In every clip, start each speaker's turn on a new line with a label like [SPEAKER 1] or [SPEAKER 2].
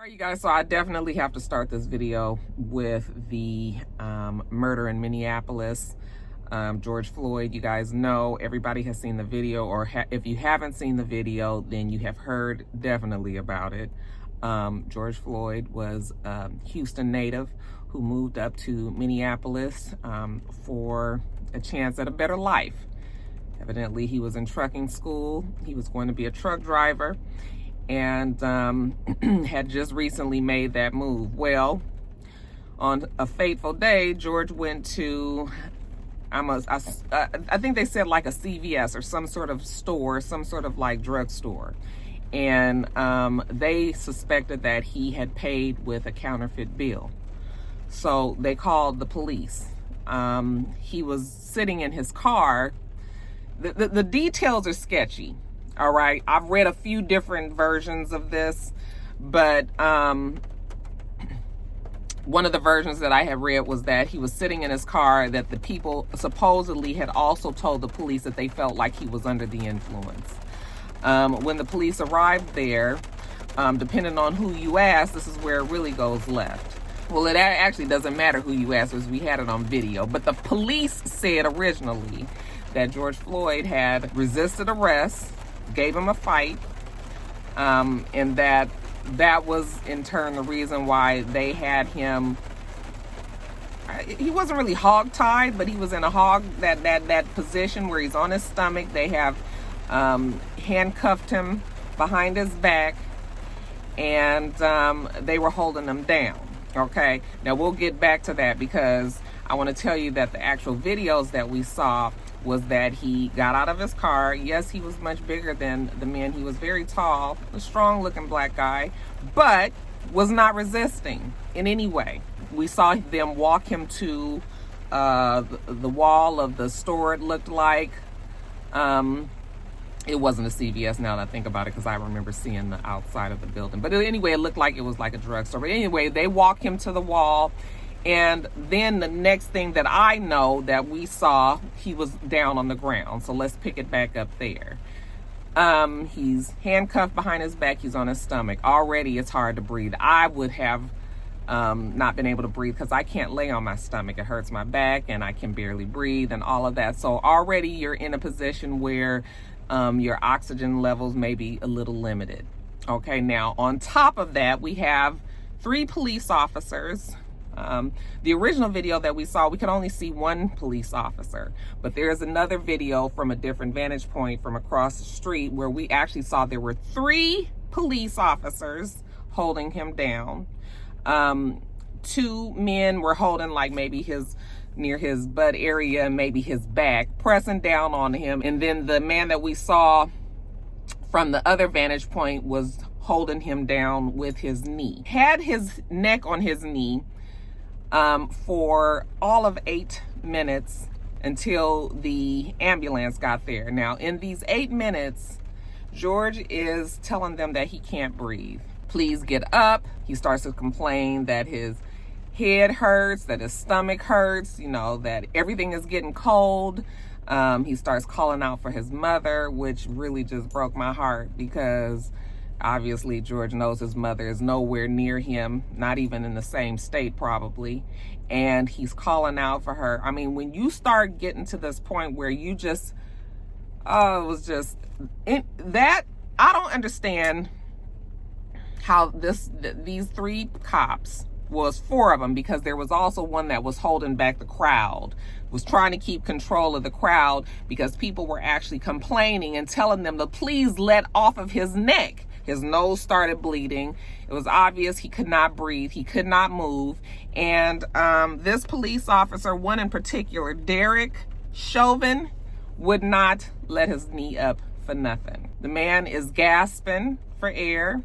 [SPEAKER 1] All right, you guys, so I definitely have to start this video with the murder in Minneapolis. George Floyd, you guys know, everybody has seen the video, or if you haven't seen the video, then you have heard definitely about it. George Floyd was a Houston native who moved up to Minneapolis for a chance at a better life. Evidently, he was in trucking school. He was going to be a truck driver, and had just recently made that move. Well, on a fateful day, George went to, I think they said like a CVS or some sort of store, some sort of like drugstore. And they suspected that he had paid with a counterfeit bill. So they called the police. He was sitting in his car. The details are sketchy. All right, I've read a few different versions of this, but one of the versions that I have read was that he was sitting in his car, that the people supposedly had also told the police that they felt like he was under the influence. When the police arrived there, depending on who you ask, this is where it really goes left. Well, it actually doesn't matter who you ask, because we had it on video, but the police said originally that George Floyd had resisted arrest, gave him a fight, and that was in turn the reason why they had him. He wasn't really hog-tied, but he was in a that position where he's on his stomach. They have handcuffed him behind his back, and they were holding him down. Okay, now we'll get back to that, because I want to tell you that the actual videos that we saw was that he got out of his car. Yes, he was much bigger than the men. He was very tall, a strong looking black guy, but was not resisting in any way. We saw them walk him to the wall of the store, it looked like. It wasn't a CVS now that I think about it, because I remember seeing the outside of the building. But anyway, it looked like it was like a drugstore. But anyway, they walked him to the wall. And then the next thing that I know that we saw, he was down on the ground. So let's pick it back up there. He's handcuffed behind his back. He's on his stomach. Already it's hard to breathe. I would have not been able to breathe, because I can't lay on my stomach. It hurts my back and I can barely breathe and all of that. So already you're in a position where your oxygen levels may be a little limited. Okay, now on top of that, we have 3 police officers. The original video that we saw, we could only see 1 police officer, but there's another video from a different vantage point from across the street where we actually saw there were 3 police officers holding him down. 2 men were holding like maybe near his butt area, maybe his back, pressing down on him. And then the man that we saw from the other vantage point was holding him down with his knee. Had his neck on his knee for all of 8 minutes until the ambulance got there. Now, in these 8 minutes, George is telling them that he can't breathe. Please get up. He starts to complain that his head hurts, that his stomach hurts, that everything is getting cold. He starts calling out for his mother, which really just broke my heart, because obviously George knows his mother is nowhere near him, not even in the same state probably, and he's calling out for her. I mean, when you start getting to this point where you just, it was just, that, I don't understand how these 3 cops, was 4 of them, because there was also one that was holding back the crowd, was trying to keep control of the crowd, because people were actually complaining and telling them to please let off of his neck. His nose started bleeding. It was obvious he could not breathe. He could not move. And this police officer, one in particular, Derek Chauvin, would not let his knee up for nothing. The man is gasping for air.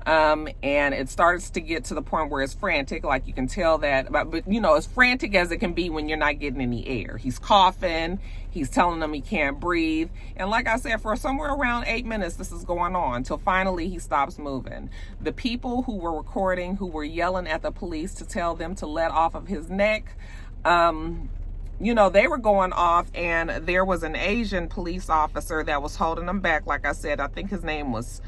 [SPEAKER 1] And it starts to get to the point where it's frantic, like you can tell that, but as frantic as it can be when you're not getting any air. He's coughing, he's telling them he can't breathe. And like I said, for somewhere around 8 minutes, this is going on until finally he stops moving. The people who were recording, who were yelling at the police to tell them to let off of his neck, they were going off, and there was an Asian police officer that was holding them back. Like I said, I think his name was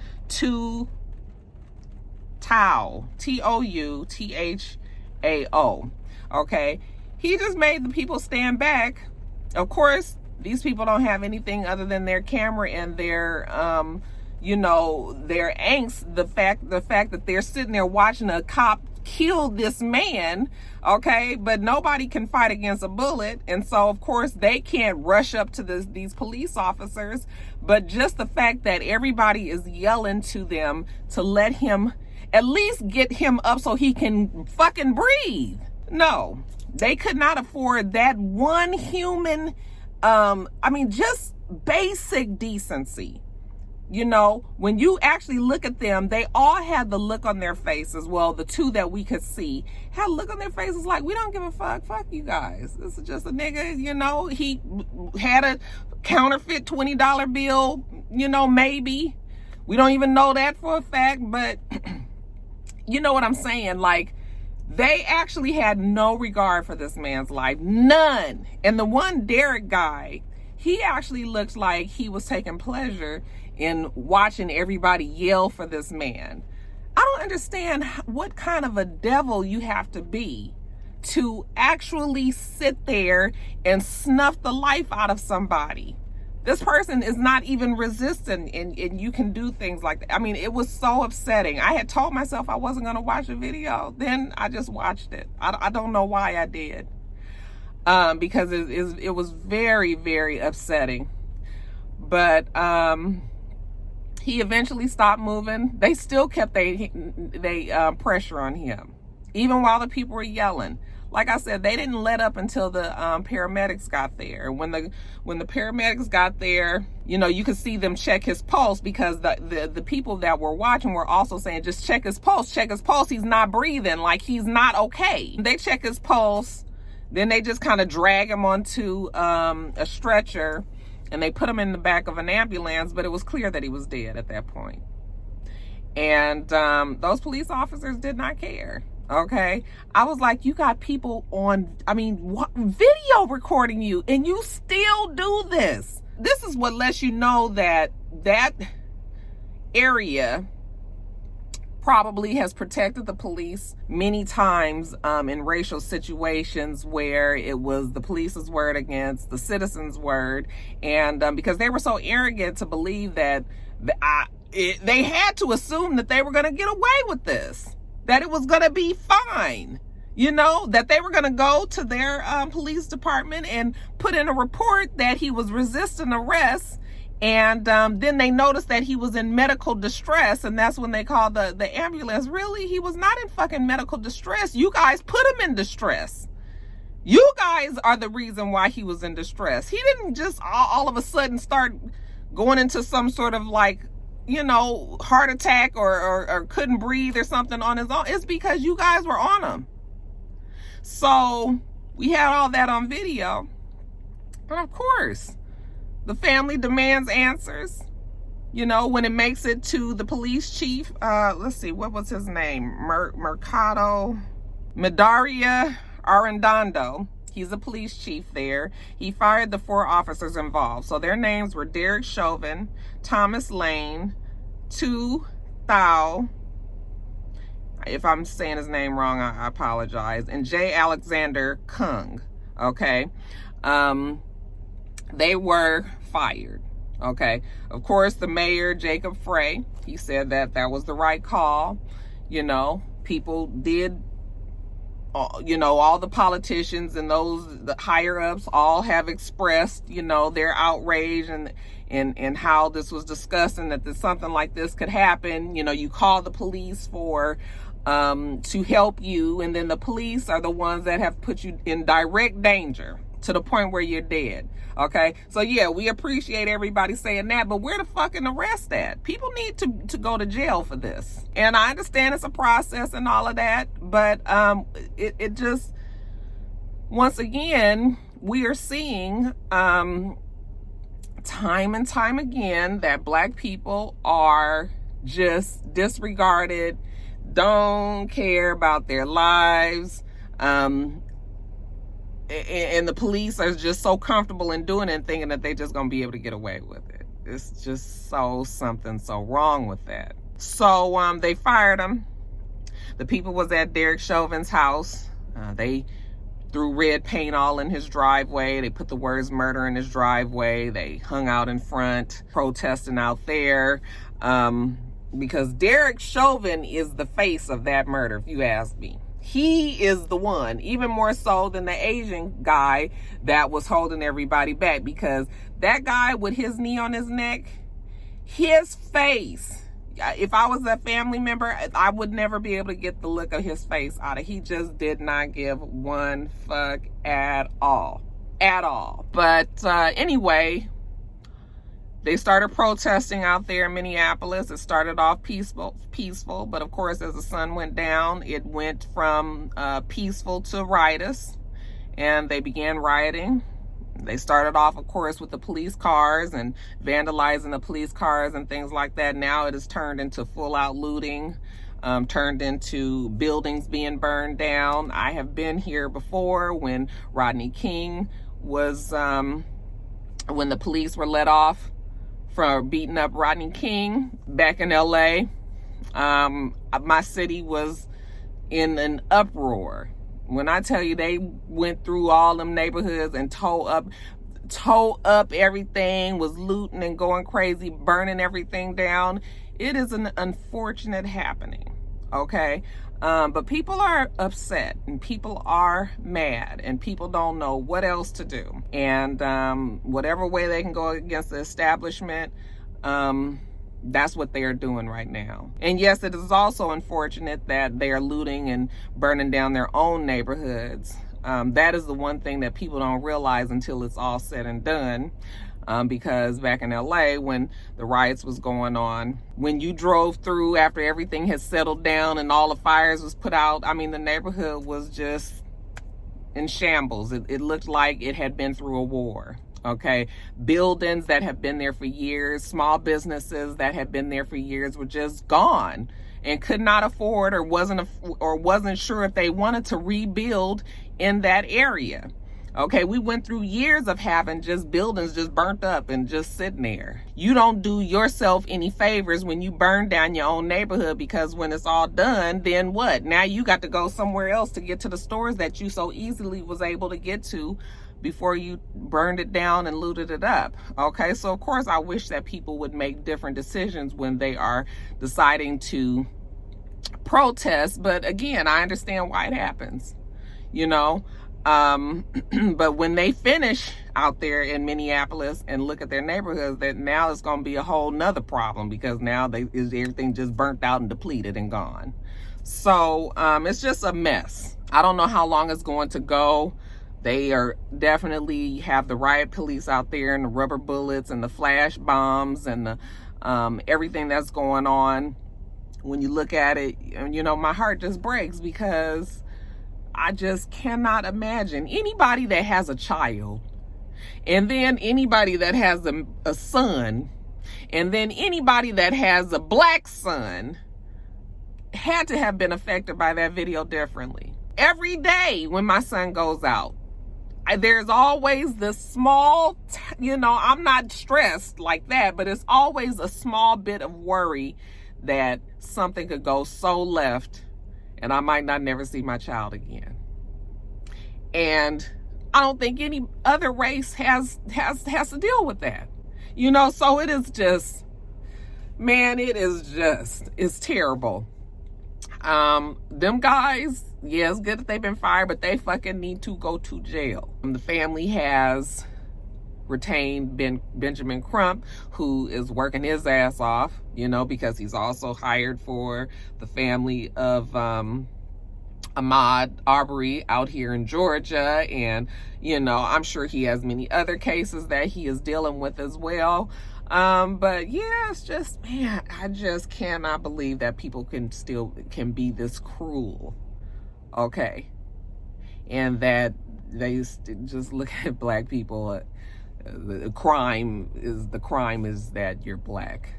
[SPEAKER 1] Touthao, Touthao. Okay, he just made the people stand back. Of course, these people don't have anything other than their camera and their their angst, the fact that they're sitting there watching a cop kill this man, okay, but nobody can fight against a bullet, and so of course they can't rush up to these police officers. But just the fact that everybody is yelling to them to let him at least get him up so he can fucking breathe. No, they could not afford that one human, just basic decency. When you actually look at them, they all had the look on their faces. Well, the two that we could see had a look on their faces like, we don't give a fuck. Fuck you guys. This is just a nigga, he had a counterfeit $20 bill, maybe. We don't even know that for a fact, but you know what I'm saying? Like, they actually had no regard for this man's life. None. And the one Derek guy, he actually looked like he was taking pleasure in watching everybody yell for this man. I don't understand what kind of a devil you have to be to actually sit there and snuff the life out of somebody. This person is not even resistant, and you can do things like that. I mean, it was so upsetting. I had told myself I wasn't going to watch the video. Then I just watched it. I don't know why I did. Because it was very, very upsetting. But he eventually stopped moving. They still kept they pressure on him, even while the people were yelling. Like I said, they didn't let up until the paramedics got there. When the paramedics got there, you could see them check his pulse, because the people that were watching were also saying, just check his pulse, check his pulse. He's not breathing, like he's not okay. They check his pulse. Then they just kind of drag him onto a stretcher, and they put him in the back of an ambulance, but it was clear that he was dead at that point. And those police officers did not care, okay? I was like, you got people on, video recording you, and you still do this. This is what lets you know that area probably has protected the police many times in racial situations where it was the police's word against the citizens' word, and because they were so arrogant to believe that they had to assume that they were going to get away with this, that it was going to be fine, that they were going to go to their police department and put in a report that he was resisting arrest. And then they noticed that he was in medical distress, and that's when they called the ambulance. Really? He was not in fucking medical distress. You guys put him in distress. You guys are the reason why he was in distress. He didn't just all of a sudden start going into some sort of heart attack or couldn't breathe or something on his own. It's because you guys were on him. So we had all that on video. And of course, the family demands answers. When it makes it to the police chief, let's see, what was his name? Mercado Medaria Arredondo. He's a police chief there. He fired the 4 officers involved. So their names were Derek Chauvin, Thomas Lane, Touthao, if I'm saying his name wrong, I apologize, and J. Alexander Kung. Okay. They were fired. Okay. Of course, the mayor, Jacob Frey, he said that was the right call. People did, all the politicians and the higher ups all have expressed, their outrage and how this was discussed, and that something like this could happen. You call the police to help you, and then the police are the ones that have put you in direct danger to the point where you're dead. Okay, so yeah, we appreciate everybody saying that, but where the fucking arrest at? People need to go to jail for this. And I understand it's a process and all of that, but it just, once again, we are seeing time and time again that Black people are just disregarded, don't care about their lives, and the police are just so comfortable in doing it and thinking that they're just gonna be able to get away with it. It's just something so wrong with that. So they fired him. The people was at Derek Chauvin's house. They threw red paint all in his driveway. They put the words murder in his driveway. They hung out in front, protesting out there. Because Derek Chauvin is the face of that murder, if you ask me. He is the one, even more so than the Asian guy that was holding everybody back, because that guy with his knee on his neck, his face, if I was a family member, I would never be able to get the look of his face out of. He just did not give one fuck at all. At all. But anyway, they started protesting out there in Minneapolis. It started off peaceful, but of course, as the sun went down, it went from peaceful to riotous, and they began rioting. They started off, of course, with the police cars and vandalizing the police cars and things like that. Now it has turned into full-out looting, turned into buildings being burned down. I have been here before when Rodney King was, when the police were let off for beating up Rodney King back in LA. My city was in an uproar. When I tell you they went through all them neighborhoods and tore up everything, was looting and going crazy, burning everything down. It is an unfortunate happening, okay? But people are upset and people are mad and people don't know what else to do. And whatever way they can go against the establishment, that's what they are doing right now. And yes, it is also unfortunate that they are looting and burning down their own neighborhoods. That is the one thing that people don't realize until it's all said and done. Because back in LA, when the riots was going on, when you drove through after everything had settled down and all the fires was put out, I mean, the neighborhood was just in shambles. It looked like it had been through a war. Okay, buildings that have been there for years, small businesses that had been there for years were just gone and could not afford or wasn't sure if they wanted to rebuild in that area. Okay, we went through years of having just buildings just burnt up and just sitting there. You don't do yourself any favors when you burn down your own neighborhood, because when it's all done, then what? Now you got to go somewhere else to get to the stores that you so easily was able to get to before you burned it down and looted it up. Okay, so of course I wish that people would make different decisions when they are deciding to protest. But again, I understand why it happens, you know. But when they finish out there in Minneapolis and look at their neighborhoods, that now it's going to be a whole nother problem, because now everything just burnt out and depleted and gone. So it's just a mess. I don't know how long it's going to go. They are definitely have the riot police out there and the rubber bullets and the flash bombs and the everything that's going on. When you look at it, you know, my heart just breaks, because I just cannot imagine anybody that has a child, and then anybody that has a son, and then anybody that has a black son had to have been affected by that video differently. Every day when my son goes out, there's always this small, you know, I'm not stressed like that, but it's always a small bit of worry that something could go so left and I might not never see my child again. And I don't think any other race has to deal with that, you know. So it is just, man, it's terrible. Them guys, yeah, it's good that they've been fired, but they fucking need to go to jail. The family has retained Benjamin Crump, who is working his ass off, you know, because he's also hired for the family of Ahmaud Arbery out here in Georgia. And, you know, I'm sure he has many other cases that he is dealing with as well. But yeah, it's just, man, I just cannot believe that people can be this cruel. Okay. And that they just look at black people. The crime is that you're black.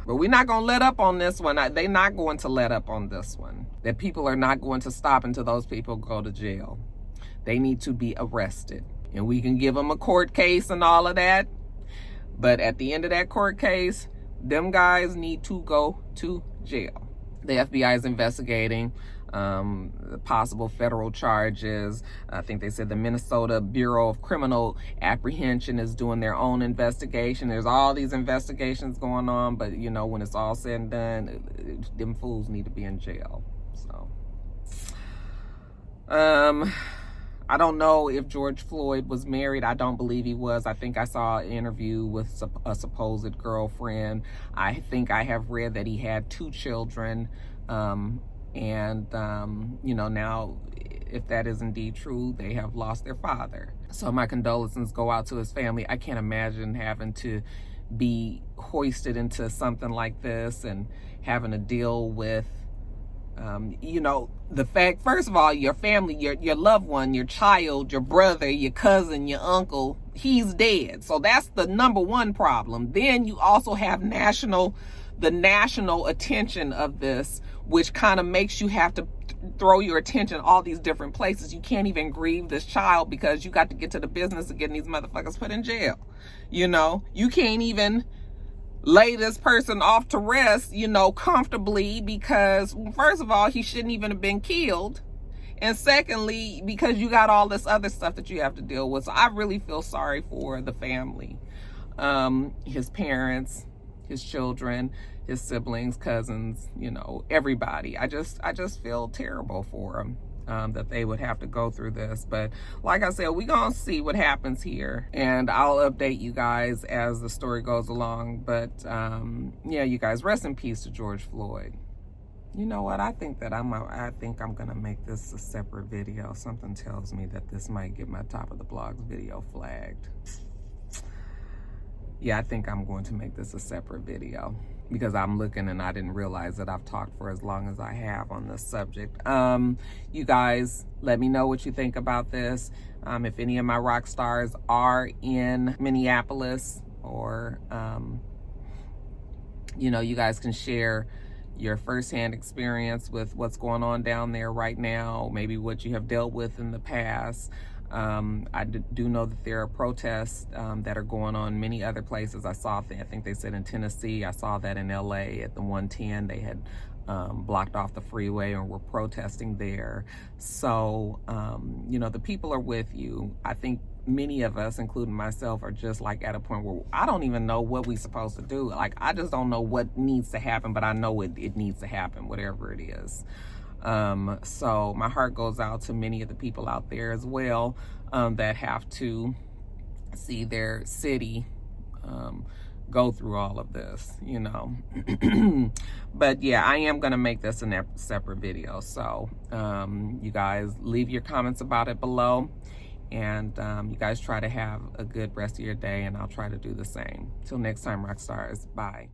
[SPEAKER 1] But we're not going to let up on this one. They're not going to let up on this one. That people are not going to stop until those people go to jail. They need to be arrested. And we can give them a court case and all of that. But at the end of that court case, Them guys need to go to jail. The FBI is investigating possible federal charges. I think they said the Minnesota Bureau of Criminal Apprehension is doing their own investigation. There's all these investigations going on, but you know, when it's all said and done, them fools need to be in jail. So, I don't know if George Floyd was married. I don't believe he was. I think I saw an interview with a supposed girlfriend. I think I have read that he had 2 children. You know, now, if that is indeed true, they have lost their father. So my condolences go out to his family. I can't imagine having to be hoisted into something like this and having to deal with, you know, the fact, first of all, your family, your loved one, your child, your brother, your cousin, your uncle, he's dead. So that's the number one problem. Then you also have the national attention of this, which kind of makes you have to throw your attention all these different places. You can't even grieve this child because you got to get to the business of getting these motherfuckers put in jail. You know, you can't even lay this person off to rest, you know, comfortably, because first of all, he shouldn't even have been killed. And secondly, because you got all this other stuff that you have to deal with. So I really feel sorry for the family, his parents, his children, his siblings, cousins, you know, everybody. I just feel terrible for them. That they would have to go through this. But like I said, we're gonna see what happens here, and I'll update you guys as the story goes along. But yeah, you guys, rest in peace to George Floyd. You know what, I think I'm gonna make this a separate video. Something tells me that this might get my top of the blogs video flagged. Yeah, I think I'm going to make this a separate video because I'm looking and I didn't realize that I've talked for as long as I have on this subject. You guys, let me know what you think about this. If any of my rock stars are in Minneapolis, or, you know, you guys can share your firsthand experience with what's going on down there right now, maybe what you have dealt with in the past. I do know that there are protests that are going on many other places. I think they said in Tennessee. I saw that in LA at the 110. They had blocked off the freeway and were protesting there. So, you know, the people are with you. I think many of us, including myself, are just like at a point where I don't even know what we're supposed to do. Like, I just don't know what needs to happen, but I know it needs to happen, whatever it is. So my heart goes out to many of the people out there as well, that have to see their city, go through all of this, you know. But yeah, I am going to make this a separate video. So, you guys leave your comments about it below, and, you guys try to have a good rest of your day, and I'll try to do the same. Till next time, rock stars. Bye.